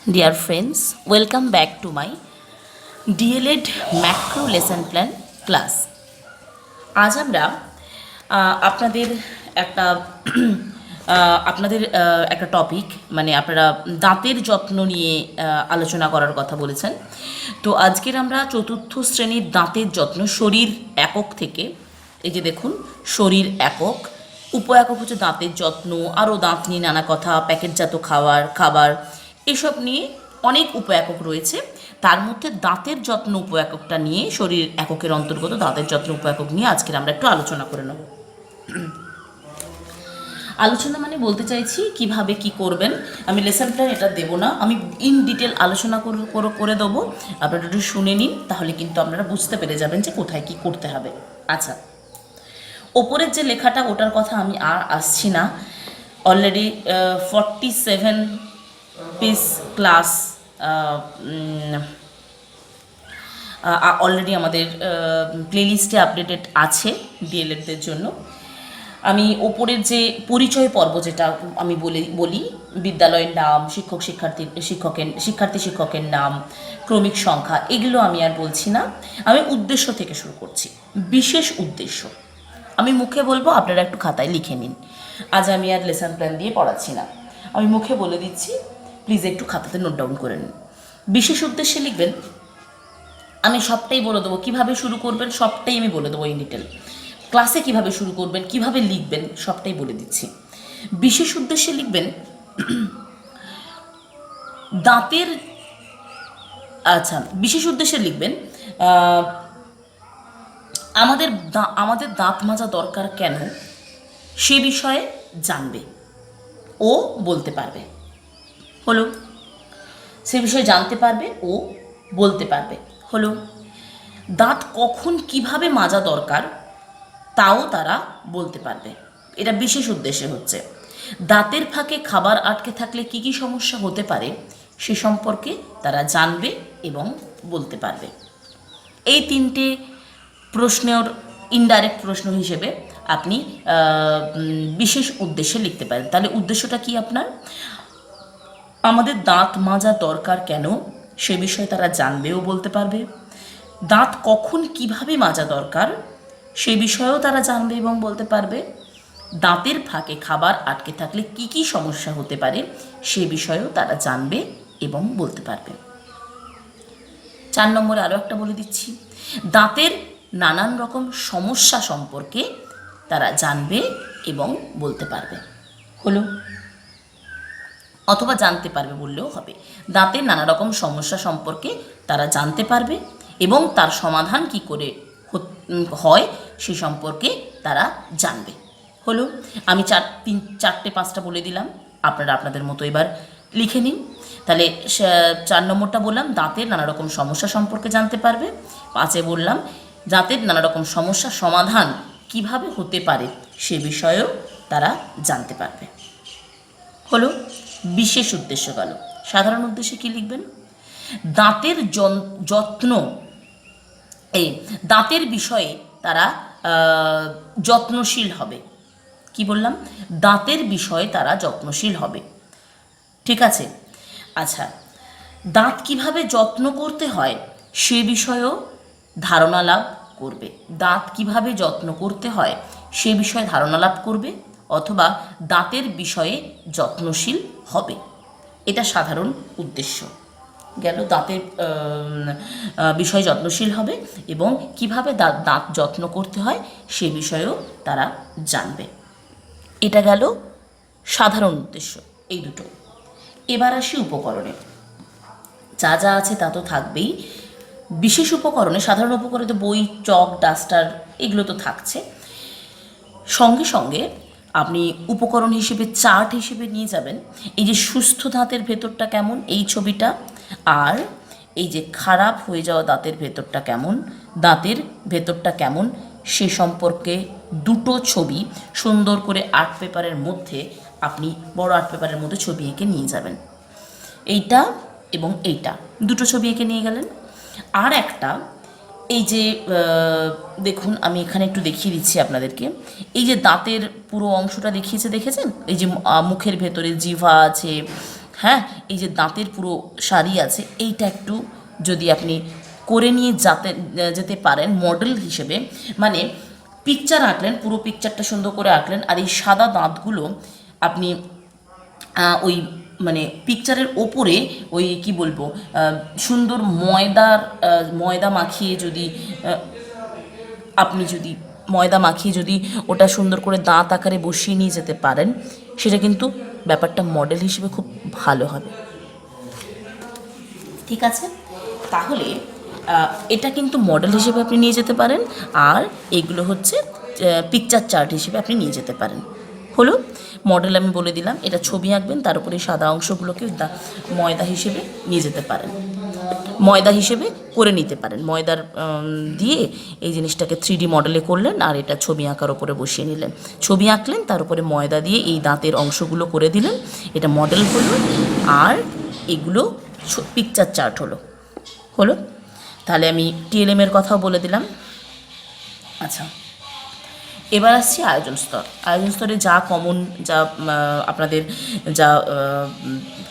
Dear friends, welcome back to my dled macro lesson plan class. আজ আমরা আপনাদের একটা একটা টপিক মানে আপনারা দাঁতের যত্ন নিয়ে আলোচনা করার কথা বলেছেন। তো আজকের আমরা চতুর্থ শ্রেণীর দাঁতের যত্ন শরীর একক থেকে, এই যে দেখুন শরীর একক, উপ একক হচ্ছে দাঁতের যত্ন, আরও দাঁত নিয়ে নানা কথা, প্যাকেটজাত খাবার এসব নিয়ে অনেক উপ একক রয়েছে। তার মধ্যে দাঁতের যত্ন উপ এককটা নিয়ে, শরীর এককের অন্তর্গত দাঁতের যত্ন উপ একক নিয়ে আজকের আমরা একটু আলোচনা করে নেব। আলোচনা মানে বলতে চাইছি কিভাবে কি করবেন। আমি লেসন প্ল্যান এটা দেবো না, আমি ইন ডিটেল আলোচনা করে দেবো। আপনারা একটু শুনে নিন, তাহলে কিন্তু আপনারা বুঝতে পেরে যাবেন যে কোথায় কি করতে হবে। আচ্ছা, ওপরের যে লেখাটা ওটার কথা আমি আর আসছি না। অলরেডি 47 পিস ক্লাস অলরেডি আমাদের প্লেলিস্টে আপডেটেড আছে ডিএলএডদের জন্য। আমি ওপরের যে পরিচয় পর্ব যেটা আমি বলি বিদ্যালয়ের নাম, শিক্ষার্থী শিক্ষকের নাম, ক্রমিক সংখ্যা, এগুলো আমি আর বলছি না। আমি উদ্দেশ্য থেকে শুরু করছি, বিশেষ উদ্দেশ্য আমি মুখে বলবো, আপনারা একটু খাতায় লিখে নিন। আজ আমি আর লেসন প্ল্যান দিয়ে পড়াচ্ছি না, আমি মুখে বলে দিচ্ছি, প্লিজ একটু খাতাতে নোট ডাউন করে নিন। বিশেষ উদ্দেশ্যে লিখবেন, আমি সবটাই বলে দেবো, কীভাবে শুরু করবেন সবটাই আমি বলে দেবো ইন ডিটেল। ক্লাসে কিভাবে শুরু করবেন, কিভাবে লিখবেন সবটাই বলে দিচ্ছি। বিশেষ উদ্দেশ্যে লিখবেন দাঁতের, আচ্ছা বিশেষ উদ্দেশ্যে লিখবেন আমাদের দাঁত মাজা দরকার কেন সে বিষয়ে জানবে ও বলতে পারবে। হলো, সে বিষয়ে জানতে পারবে ও বলতে পারবে। হলো, দাঁত কখন কিভাবে মাজা দরকার তাও তারা বলতে পারবে। এটা বিশেষ উদ্দেশ্যে হচ্ছে। দাঁতের ফাঁকে খাবার আটকে থাকলে কি কি সমস্যা হতে পারে সে সম্পর্কে তারা জানবে এবং বলতে পারবে। এই তিনটে প্রশ্নের ইনডাইরেক্ট প্রশ্ন হিসেবে আপনি বিশেষ উদ্দেশ্যে লিখতে পারেন। তাহলে উদ্দেশ্যটা কি আপনার? আমাদের দাঁত মাজা দরকার কেন সে বিষয়ে তারা জানবেও বলতে পারবে। দাঁত কখন কিভাবে মাজা দরকার সে বিষয়েও তারা জানবে এবং বলতে পারবে। দাঁতের ফাঁকে খাবার আটকে থাকলে কি কি সমস্যা হতে পারে সে বিষয়েও তারা জানবে এবং বলতে পারবে। 4 নম্বরে আরও একটা বলে দিচ্ছি, দাঁতের নানান রকম সমস্যা সম্পর্কে তারা জানবে এবং বলতে পারবে। হলো, অথবা জানতে পারবে বললেও হবে। দাঁতের নানা রকম সমস্যা সম্পর্কে তারা জানতে পারবে এবং তার সমাধান কি করে হয় সে সম্পর্কে তারা জানবে। হলো, আমি 4টে 5টা বলে দিলাম, আপনারা আপনাদের মতো এবার লিখে নিন। তাহলে 4 নম্বরটা বললাম দাঁতের নানা রকম সমস্যা সম্পর্কে জানতে পারবে। 5এ বললাম দাঁতের নানা রকম সমস্যা সমাধান কিভাবে হতে পারে সে বিষয়েও তারা জানতে পারবে। হলো, বিশেষ উদ্দেশ্য গেল। সাধারণ উদ্দেশ্যে কি লিখবেন? দাঁতের যত্ন, এই দাঁতের বিষয়ে তারা যত্নশীল হবে। কি বললাম? দাঁতের বিষয়ে তারা যত্নশীল হবে। ঠিক আছে। আচ্ছা, দাঁত কিভাবে যত্ন করতে হয় সে বিষয়েও ধারণা লাভ করবে। দাঁত কিভাবে যত্ন করতে হয় সে বিষয়ে ধারণা লাভ করবে, অথবা দাঁতের বিষয়ে যত্নশীল হবে। এটা সাধারণ উদ্দেশ্য গেল। দাঁতের বিষয়ে যত্নশীল হবে এবং কিভাবে দাঁত যত্ন করতে হয় সে বিষয়েও তারা জানবে। এটা গেল সাধারণ উদ্দেশ্য, এই দুটো। এবার আসি উপকরণে। যা যা আছে তা তো থাকবেই। বিশেষ উপকরণে, সাধারণ উপকরণে তো বই, চক, ডাস্টার এগুলো তো থাকছে। সঙ্গে সঙ্গে আপনি উপকরণ হিসেবে চার্ট হিসেবে নিয়ে যাবেন এই যে সুস্থ দাঁতের ভেতরটা কেমন এই ছবিটা, আর এই যে খারাপ হয়ে যাওয়া দাঁতের ভেতরটা কেমন, দাঁতের ভেতরটা কেমন সে সম্পর্কে দুটো ছবি সুন্দর করে আর্ট পেপারের মধ্যে, আপনি বড় আর্ট পেপারের মধ্যে ছবি এঁকে নিয়ে যাবেন। এইটা এবং এইটা দুটো ছবি এঁকে নিয়ে গেলেন। আর একটা, এই যে দেখুন আমি এখানে একটু দেখিয়ে দিচ্ছি আপনাদেরকে, এই যে দাঁতের পুরো অংশটা দেখিয়েছে, দেখেছেন? এই যে মুখের ভেতরে জিহ্বা আছে, হ্যাঁ, এই যে দাঁতের পুরো সারি আছে, এইটা একটু যদি আপনি করে নিয়ে যেতে পারেন মডেল হিসেবে, মানে পিকচার আঁকলেন, পুরো পিকচারটা সুন্দর করে আঁকলেন, আর এই সাদা দাঁতগুলো আপনি ওই মানে পিকচারের ওপরে ওই কি বলবো সুন্দর ময়দা মাখিয়ে যদি আপনি যদি ময়দা মাখিয়ে যদি ওটা সুন্দর করে দাঁত আকারে বসিয়ে নিয়ে যেতে পারেন, সেটা কিন্তু ব্যাপারটা মডেল হিসেবে খুব ভালো হবে। ঠিক আছে, তাহলে এটা কিন্তু মডেল হিসেবে আপনি নিয়ে যেতে পারেন, আর এগুলো হচ্ছে পিকচার চার্ট হিসেবে আপনি নিয়ে যেতে পারেন। হলো মডেল আমি বলে দিলাম, এটা ছবি আঁকবেন, তার উপরে সাদা অংশগুলোকে ময়দা হিসেবে নিয়ে যেতে পারেন, ময়দা হিসেবে করে নিতে পারেন। ময়দার দিয়ে এই জিনিসটাকে 3D মডেলে করলেন, আর এটা ছবি আঁকার ওপরে বসিয়ে নিলেন, ছবি আঁকলেন, তার উপরে ময়দা দিয়ে এই দাঁতের অংশগুলো করে দিলেন, এটা মডেল হলো, আর এগুলো পিকচার চার্ট হলো। তাহলে আমি TLM এর কথাও বলে দিলাম। আচ্ছা, এবার আসছি আয়োজন স্তর। আয়োজন স্তরে যা কমন, যা আপনাদের যা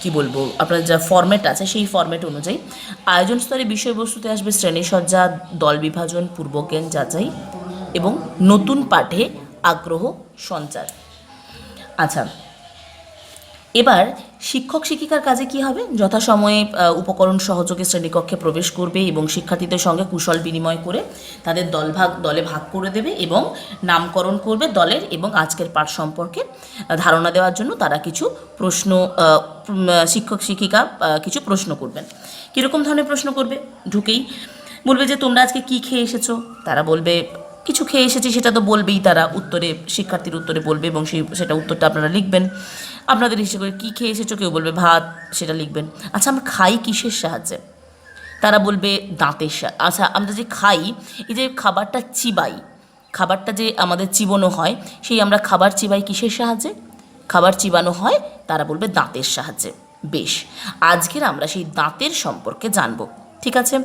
কি বলবো আপনাদের যা ফরম্যাট আছে, সেই ফরম্যাট অনুযায়ী আয়োজন স্তরে বিষয়বস্তুতে আসবে শ্রেণীসজ্জা, দল বিভাজন, পূর্বজ্ঞান যাচাই এবং নতুন পাঠে আগ্রহ সঞ্চার। আচ্ছা, এবার শিক্ষক শিক্ষিকার কাজে কি হবে? যথাসময়ে উপকরণ সহযোগে শ্রেণীকক্ষে প্রবেশ করবে এবং শিক্ষার্থীদের সঙ্গে কুশল বিনিময় করে তাদের দলে ভাগ করে দেবে এবং নামকরণ করবে দলের, এবং আজকের পাঠ সম্পর্কে ধারণা দেওয়ার জন্য তারা কিছু প্রশ্ন শিক্ষক শিক্ষিকা কিছু প্রশ্ন করবেন। কীরকম ধরনের প্রশ্ন করবে? ঢুকেই বলবে যে তোমরা আজকে কি খেয়ে এসেছো? তারা বলবে কিছু খেয়ে এসেছি, সেটা তো বলবেই তারা উত্তরে, শিক্ষার্থীর উত্তরে বলবে, এবং সেটা উত্তরটা আপনারা লিখবেন আপনাদের হিসেবে। কী খেয়ে এসেছো? কেউ বলবে ভাত, সেটা লিখবেন। আচ্ছা, আমরা খাই কিসের সাহায্যে? তারা বলবে দাঁতের সাহায্যে। আচ্ছা, আমরা যে খাই, এই যে খাবারটা চিবাই, খাবারটা যে আমাদের চিবানো হয়, সেই আমরা খাবার চিবাই কিসের সাহায্যে? খাবার চিবানো হয়, তারা বলবে দাঁতের সাহায্যে। বেশ, আজকের আমরা সেই দাঁতের সম্পর্কে জানবো। ঠিক আছে,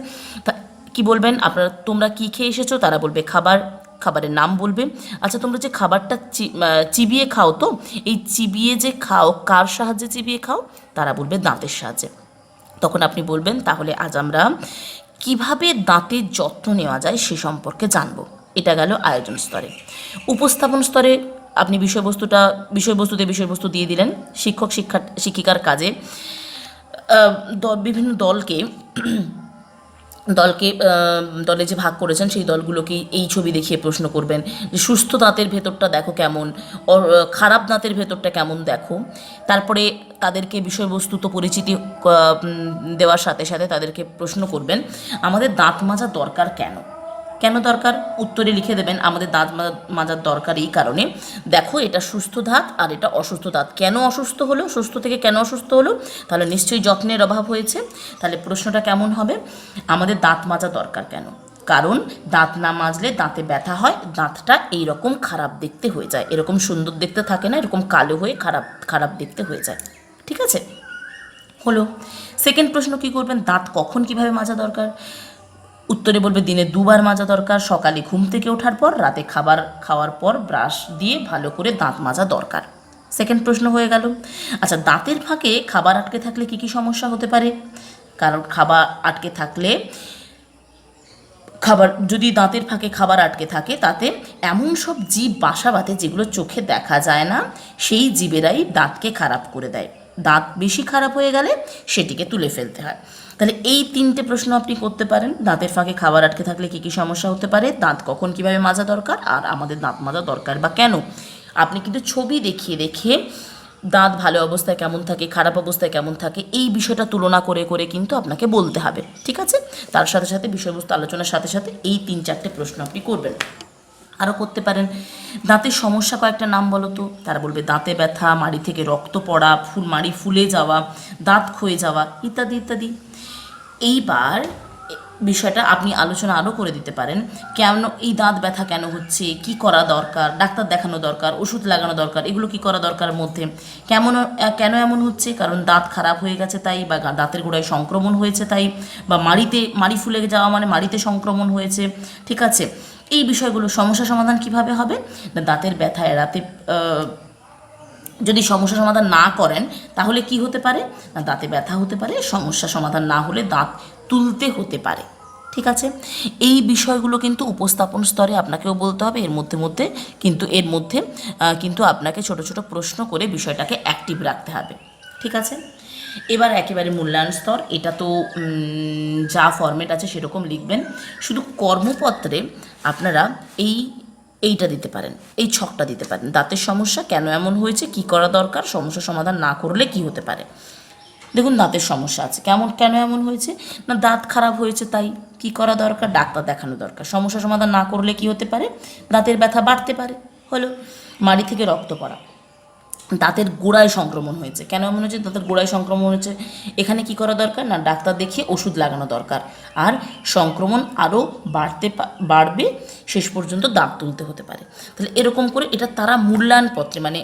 তা কি বলবেন আপনারা? তোমরা কি খেয়ে এসেছো? তারা বলবে খাবার, খাবারের নাম বলবে। আচ্ছা, তোমরা যে খাবারটা চিবিয়ে খাও, তো এই চিবিয়ে যে খাও, কার সাহায্যে চিবিয়ে খাও? তারা বলবে দাঁতের সাহায্যে। তখন আপনি বলবেন তাহলে আজ আমরা কিভাবে দাঁতের যত্ন নেওয়া যায় সে সম্পর্কে জানবো। এটা গেল আয়োজন স্তরে। উপস্থাপন স্তরে আপনি বিষয়বস্তু দিয়ে দিলেন। শিক্ষক শিক্ষিকার কাজে বিভিন্ন দলে যে ভাগ করেছেন, সেই দলগুলোকে এই ছবি দেখিয়ে প্রশ্ন করবেন যে সুস্থ দাঁতের ভেতরটা দেখো কেমন, খারাপ দাঁতের ভেতরটা কেমন দেখো। তারপরে তাদেরকে বিষয়বস্তু তো পরিচিতি দেওয়ার সাথে সাথে তাদেরকে প্রশ্ন করবেন আমাদের দাঁত মাজা দরকার কেন দরকার? উত্তরে লিখে দেবেন আমাদের দাঁত মাজার দরকার এই কারণে, দেখো এটা সুস্থ দাঁত আর এটা অসুস্থ দাঁত। কেন অসুস্থ হলো? সুস্থ থেকে কেন অসুস্থ হলো? তাহলে নিশ্চয়ই যত্নের অভাব হয়েছে। তাহলে প্রশ্নটা কেমন হবে? আমাদের দাঁত মাজা দরকার কেন? কারণ দাঁত না মাজলে দাঁতে ব্যথা হয়, দাঁতটা এইরকম খারাপ দেখতে হয়ে যায়, এরকম সুন্দর দেখতে থাকে না, এরকম কালো হয়ে খারাপ দেখতে হয়ে যায়। ঠিক আছে, হলো। সেকেন্ড প্রশ্ন কি করবেন? দাঁত কখন কিভাবে মাজা দরকার? উত্তরে বলবে দিনে 2 বার মাজা দরকার, সকালে ঘুম থেকে ওঠার পর, রাতে খাবার খাওয়ার পর ব্রাশ দিয়ে ভালো করে দাঁত মাজা দরকার। সেকেন্ড প্রশ্ন হয়ে গেল। আচ্ছা, দাঁতের ফাঁকে খাবার আটকে থাকলে কী কী সমস্যা হতে পারে? কারণ খাবার আটকে থাকলে, যদি দাঁতের ফাঁকে খাবার আটকে থাকে, তাতে এমন সব জীব বাসা বাঁধে যেগুলো চোখে দেখা যায় না, সেই জীবেরাই দাঁতকে খারাপ করে দেয়। দাঁত বেশি খারাপ হয়ে গেলে সেটিকে তুলে ফেলতে হয়। তাহলে এই 3টে প্রশ্ন আপনি করতে পারেন। দাঁতের ফাঁকে খাবার আটকে থাকলে কী কী সমস্যা হতে পারে, দাঁত কখন কীভাবে মাজা দরকার, আর আমাদের দাঁত মাজা দরকার বা কেন। আপনি কিন্তু ছবি দেখিয়ে দাঁত ভালো অবস্থায় কেমন থাকে, খারাপ অবস্থায় কেমন থাকে, এই বিষয়টা তুলনা করে কিন্তু আপনাকে বলতে হবে। ঠিক আছে, তার সাথে সাথে বিষয়বস্তু আলোচনার সাথে সাথে এই 3-4টে প্রশ্ন আপনি করবেন। আরও করতে পারেন দাঁতের সমস্যা কয়েকটা নাম বলো তো। তারা বলবে দাঁতে ব্যথা, মাড়ি থেকে রক্ত পড়া, মাড়ি ফুলে যাওয়া, দাঁত ক্ষয়ে যাওয়া, ইত্যাদি ইত্যাদি। এইবার বিষয়টা আপনি আলোচনা আরও করে দিতে পারেন, কেন এই দাঁত ব্যথা কেন হচ্ছে, কি করা দরকার, ডাক্তার দেখানো দরকার, ওষুধ লাগানো দরকার, এগুলো কি করা দরকার মধ্যে, কেন এমন হচ্ছে, কারণ দাঁত খারাপ হয়ে গেছে তাই, বা দাঁতের গোড়ায় সংক্রমণ হয়েছে তাই, বা মাড়ি ফুলে যাওয়া মানে মাড়িতে সংক্রমণ হয়েছে। ঠিক আছে, এই বিষয়গুলো সমস্যা সমাধান কিভাবে হবে না, দাঁতের ব্যথা এড়াতে যদি সমস্যা সমাধান না করেন তাহলে কি হতে পারে না দাঁতে ব্যথা হতে পারে, সমস্যা সমাধান না হলে দাঁত তুলতে হতে পারে। ঠিক আছে, এই বিষয়গুলো কিন্তু উপস্থাপন স্তরে আপনাকেও বলতে হবে, এর মধ্যে কিন্তু আপনাকে ছোট ছোট প্রশ্ন করে বিষয়টাকে অ্যাক্টিভ রাখতে হবে। ঠিক আছে, এবার একেবারে মূল্যায়ন স্তর, এটা তো যা ফরম্যাট আছে সেরকম লিখবেন। শুধু কর্মপত্রে আপনারা এইটা দিতে পারেন, এই ছকটা দিতে পারেন, দাঁতের সমস্যা কেন এমন হয়েছে, কি করা দরকার, সমস্যা সমাধান না করলে কি হতে পারে। দেখুন দাঁতের সমস্যা আছে, কেন এমন হয়েছে না দাঁত খারাপ হয়েছে, তাই কি করা দরকার, ডাক্তার দেখানো দরকার। সমস্যা সমাধান না করলে কি হতে পারে, দাঁতের ব্যথা বাড়তে পারে। হলো মাড়ি থেকে রক্ত পড়া, দাঁতের গোড়ায় সংক্রমণ হয়েছে, কেন এমন হয়েছে, দাঁতের গোড়ায় সংক্রমণ হয়েছে, এখানে কি করা দরকার না ডাক্তার দেখিয়ে ওষুধ লাগানো দরকার। আর সংক্রমণ আরও বাড়বে, শেষ পর্যন্ত দাঁত তুলতে হতে পারে। তাহলে এরকম করে এটা তারা মূল্যায়নপত্রে মানে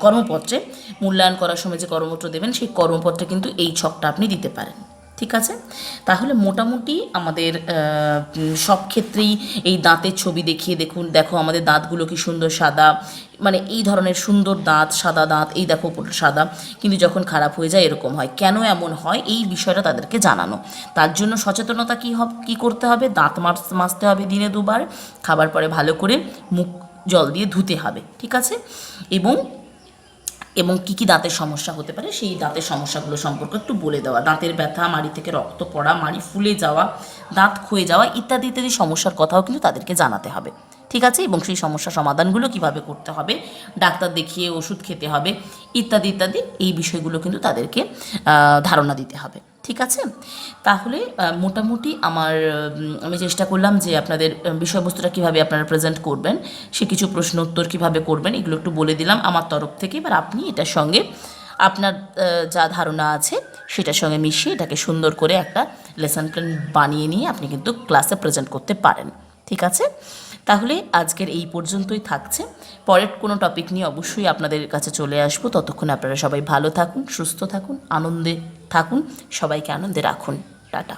কর্মপত্রে মূল্যায়ন করার সময় যে কর্মপত্র দেবেন সেই কর্মপত্রে কিন্তু এই ছকটা আপনি দিতে পারেন। ঠিক আছে, তাহলে মোটামুটি আমাদের সব ক্ষেত্রেই এই দাঁতের ছবি দেখিয়ে দেখো আমাদের দাঁতগুলো কি সুন্দর সাদা, মানে এই ধরনের সুন্দর দাঁত, সাদা দাঁত, এই দেখো পুরো সাদা, কিন্তু যখন খারাপ হয়ে যায় এরকম হয়, কেন এমন হয় এই বিষয়টা তাদেরকে জানানো। তার জন্য সচেতনতা কী করতে হবে, দাঁত মাজতে হবে দিনে 2 বার, খাবার পরে ভালো করে মুখ জল দিয়ে ধুতে হবে। ঠিক আছে, এবং কী দাঁতের সমস্যা হতে পারে সেই দাঁতের সমস্যাগুলো সম্পর্কে একটু বলে দেওয়া, দাঁতের ব্যথা, মাড়ি থেকে রক্ত পড়া, মাড়ি ফুলে যাওয়া, দাঁত ক্ষয়ে যাওয়া ইত্যাদি ইত্যাদি সমস্যার কথাও কিন্তু তাদেরকে জানাতে হবে। ঠিক আছে, এবং সেই সমস্যা সমাধানগুলো কিভাবে করতে হবে, ডাক্তার দেখিয়ে ওষুধ খেতে হবে ইত্যাদি ইত্যাদি, এই বিষয়গুলো কিন্তু তাদেরকে ধারণা দিতে হবে। ঠিক আছে, তাহলে মোটামুটি আমি চেষ্টা করলাম যে আপনাদের বিষয়বস্তুটা কীভাবে আপনারা প্রেজেন্ট করবেন, সে কিছু প্রশ্ন উত্তর কীভাবে করবেন এগুলো একটু বলে দিলাম আমার তরফ থেকে। এবার আপনি এটার সঙ্গে আপনার যা ধারণা আছে সেটার সঙ্গে মিশিয়ে এটাকে সুন্দর করে একটা লেসন প্ল্যান বানিয়ে নিয়ে আপনি কিন্তু ক্লাসে প্রেজেন্ট করতে পারেন। ঠিক আছে, তাহলে আজকের এই পর্যন্তই থাকছে, পরের কোনো টপিক নিয়ে অবশ্যই আপনাদের কাছে চলে আসবো। ততক্ষণ আপনারা সবাই ভালো থাকুন, সুস্থ থাকুন, আনন্দে থাকুন, সবাইকে আনন্দে রাখুন। টাটা।